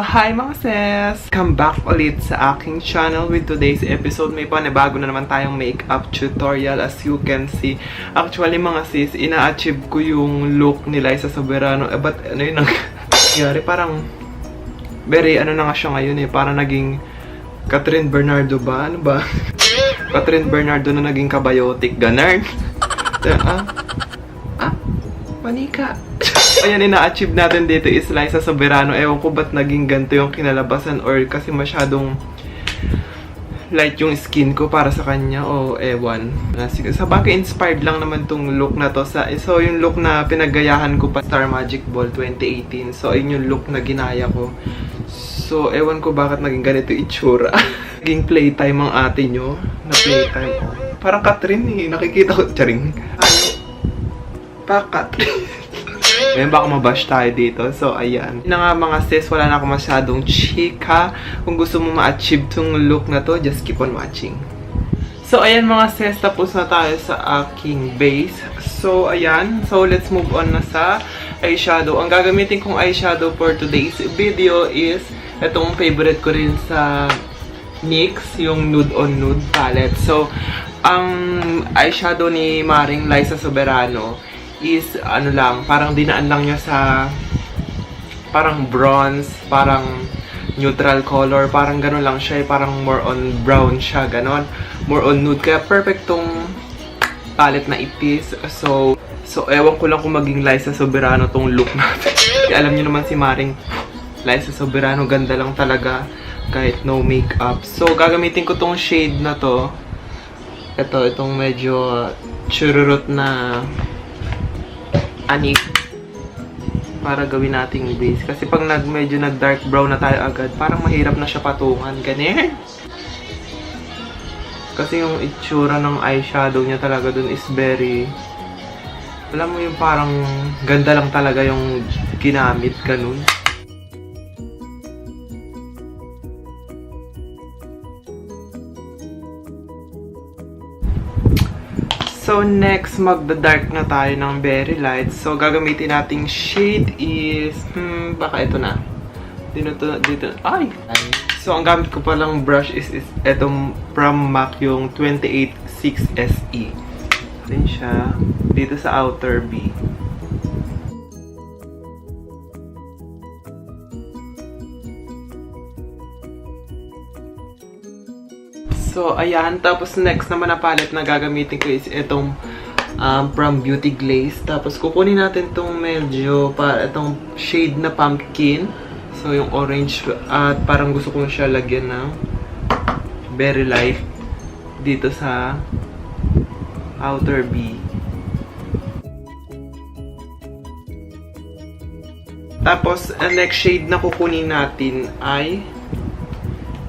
So, hi mga sis! Come back ulit sa aking channel with today's episode. May panibago na naman tayong makeup tutorial as you can see. Actually mga sis, ina-achieve ko yung look ni LIZA Soberano. But ano yun nangyari? Parang very ano na nga siya ngayon eh. Parang naging Catherine Bernardo ba? Ano ba? Catherine Bernardo na naging kabayotic. Ganun. Manika. Ayan, ina-achieve natin dito is LIZA Soberano. Ewan ko ba't naging ganito yung kinalabasan or kasi masyadong light yung skin ko para sa kanya o ewan. Sa bagay, inspired lang naman tong look na to. So, yung look na pinaggayahan ko pa Star Magic Ball 2018. So, ayun yung look na ginaya ko. So, ewan ko bakit naging ganito itsura. Naging playtime ang ate nyo. Na playtime. Parang Catherine eh. Nakikita ko. Charing. Ano? Catherine. Ngayon baka mabash tayo dito. So, ayan. Na nga mga sis, wala na ako masyadong chika. Kung gusto mo ma-achieve tong look na to, just keep on watching. So, ayan mga sis, tapos na tayo sa aking base. So, ayan. So, let's move on na sa eyeshadow. Ang gagamitin kong eyeshadow for today's video is itong favorite ko rin sa NYX, yung Nude on Nude palette. So, ang eyeshadow ni Maring LIZA Soberano is ano lang, parang dinaan lang niya sa parang bronze, parang neutral color, parang gano'n lang siya, parang more on brown siya, gano'n, more on nude, kaya perfect tong palette na itis. So ewan ko lang kung maging LIZA Soberano tong look natin. Kaya alam niyo naman si Maring LIZA Soberano, ganda lang talaga kahit no makeup. So gagamitin ko tong shade na to, itong medyo chururut na anik para gawin nating base. Kasi pag medyo nag-dark brown na tayo agad, parang mahirap na siya patungan. Ganyan. Kasi yung itsura ng eyeshadow niya talaga dun is very, alam mo yung parang ganda lang talaga yung ginamit, ganun. So, next, magda-dark na tayo ng very light. So, gagamitin nating shade is, baka ito na. Dito. Ay! So, ang gamit ko palang brush is itong from MAC, yung 286 SE. Din siya. Dito sa outer B. So, ayan. Tapos, next naman na palette na gagamitin ko is itong from Beauty Glaze. Tapos, kukunin natin itong medyo, itong shade na pumpkin. So, yung orange. At parang gusto ko siya lagyan ng very light dito sa outer B. Tapos, ang next shade na kukunin natin ay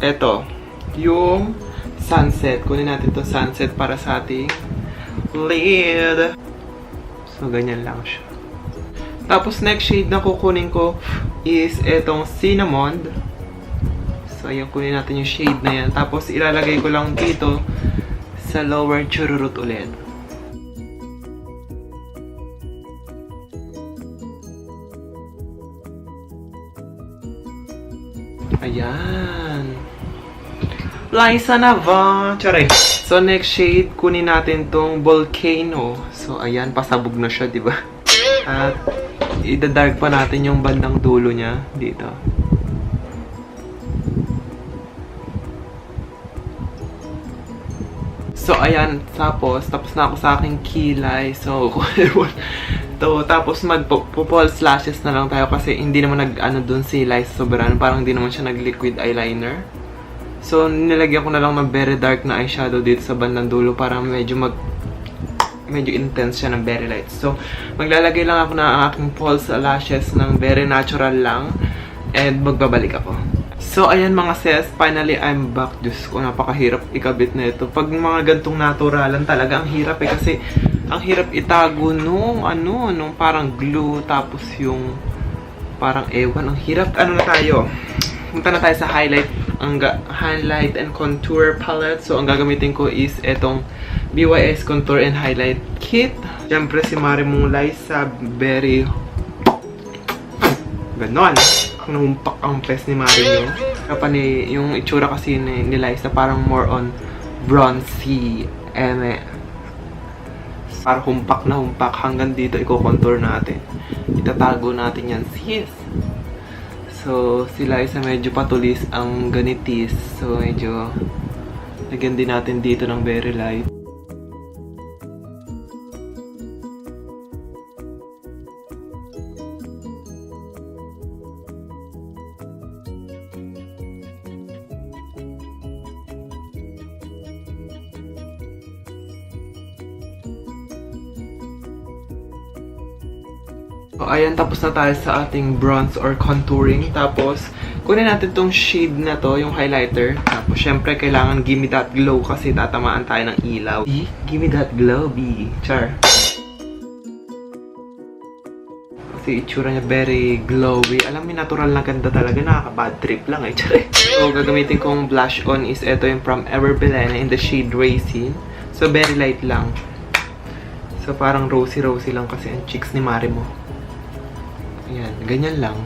ito. Yung sunset. Kunin natin to sunset para sa ating lid. So, ganyan lang siya. Tapos, next shade na kukunin ko is itong cinnamon. So, ayun, kunin natin yung shade na yan. Tapos, ilalagay ko lang dito sa lower chururut ulit. Ayan. LIZA na ba? Charay. So, next shade, kunin natin tong Volcano. So, ayan, pasabog na siya, diba? At, ida-dark pa natin yung bandang dulo niya dito. So, ayan, tapos na ako sa aking kilay. So, tapos mag-false lashes na lang tayo kasi hindi naman nag-ano dun si LIZA Soberano. Parang hindi naman siya nag-liquid eyeliner. So, nilagyan ko na lang ng very dark na eyeshadow dito sa bandang dulo para medyo intense siya ng very light. So, maglalagay lang ako ng aking false lashes ng very natural lang and magbabalik ako. So, ayan mga sis, finally I'm back. Diyos ko, napakahirap ikabit na ito. Pag mga gantong naturalan talaga, ang hirap eh kasi ang hirap itago nung parang glue tapos yung parang ewan, ang hirap. Ano na tayo? Punta na tayo sa highlight and contour palette. So, ang gagamitin ko is itong BYS Contour and Highlight Kit. Siyempre, si Mari mong LIZA, very ganon. Humpak ang face ni Mario. Kapag yung itsura kasi ni Liza parang more on bronzy. Parang humpak na humpak. Hanggang dito i-contour natin. Itatago natin yan, sis. So, si Liza medyo patulis ang ganitis. So, medyo lagyan din natin dito ng very light. So, ayan, tapos na tayo sa ating bronze or contouring. Tapos, kunin natin tong shade na to, yung highlighter. Tapos, syempre, kailangan gimme that glow kasi tatamaan tayo ng ilaw. Gimme that glow, B. Char. Kasi itsura niya very glowy. Alam mo, natural na ganda talaga. Nakaka-bad trip lang eh. Char. So, gagamitin kong blush on is ito yung from Abscbn in the shade Racine. So, very light lang. So, parang rosy-rosy lang kasi ang cheeks ni Mari mo. Ayan, ganyan lang.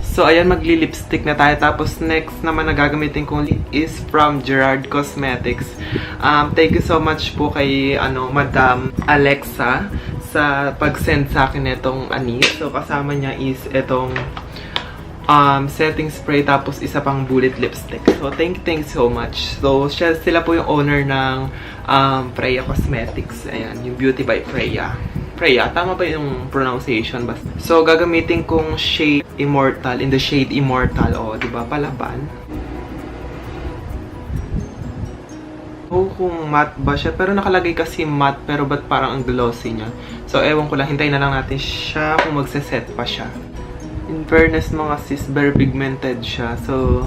So, ayan, magli-lipstick na tayo. Tapos, next naman na gagamitin kong lip is from Gerard Cosmetics. Thank you so much po kay, Madam Alexa sa pag-send sa akin itong anis. So, kasama niya is itong setting spray tapos isa pang bullet lipstick. So, thank you so much. So, sila po yung owner ng Freya Cosmetics. Ayan, yung Beauty by Freya. Freya, tama ba yung pronunciation? Basta. So, gagamitin kong shade Immortal, in the shade Immortal. O, diba? Palaban. Oh, kung matte ba siya. Pero nakalagay kasi matte, pero ba't parang ang glossy niya? So, ewan ko lang. Hintayin na lang natin siya kung magse-set pa siya. In fairness, mga sis, very pigmented siya. So,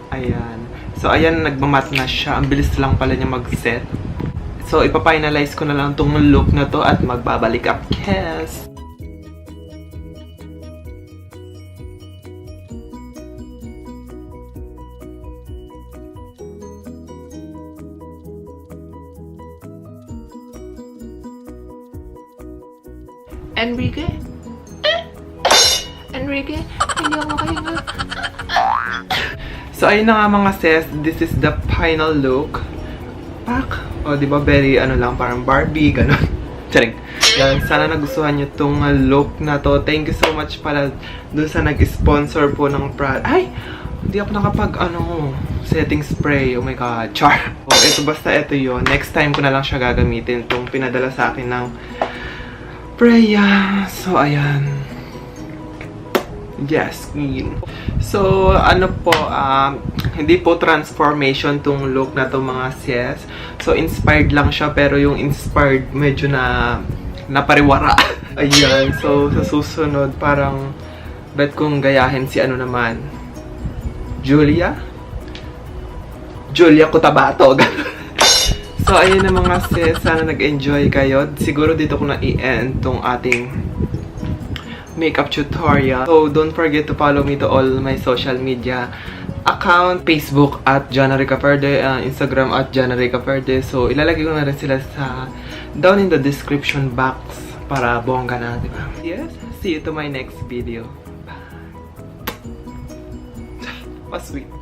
ayan. So, ayan, nagmamatte na siya. Ang bilis lang pala niya mag-set. So, ipafinalize ko na lang itong look na to at magbabalik up. Yes! Enrique? Enrique? Hindi ako makahinga. So, ayun na nga mga sis. This is the final look. Pak! O, diba, very, lang, parang Barbie, gano'n. Charing. Yan, sana nagustuhan nyo itong look na to. Thank you so much pala dun sa nag-sponsor po ng product. Ay! Hindi ako nakapag, setting spray. Oh my God, char. O, ito, basta ito yon. Next time ko na lang siya gagamitin. Itong pinadala sa akin ng Freya. So, ayan. Yes, skin. So, hindi po transformation tong look na to mga sis. So, inspired lang siya, pero yung inspired medyo napariwara. Ayan. So, sa susunod, parang bet kong gayahin si naman. Julia Cotabato. So, ayun na mga sis. Sana nag-enjoy kayo. Siguro dito ko na i-end tong ating makeup tutorial. So, don't forget to follow me to all my social media account. Facebook at JanaRickaFerde, Instagram at JanaRickaFerde. So, ilalagay ko na rin sila down in the description box para bongga na, diba? Yes, see you to my next video. Bye! Mas sweet.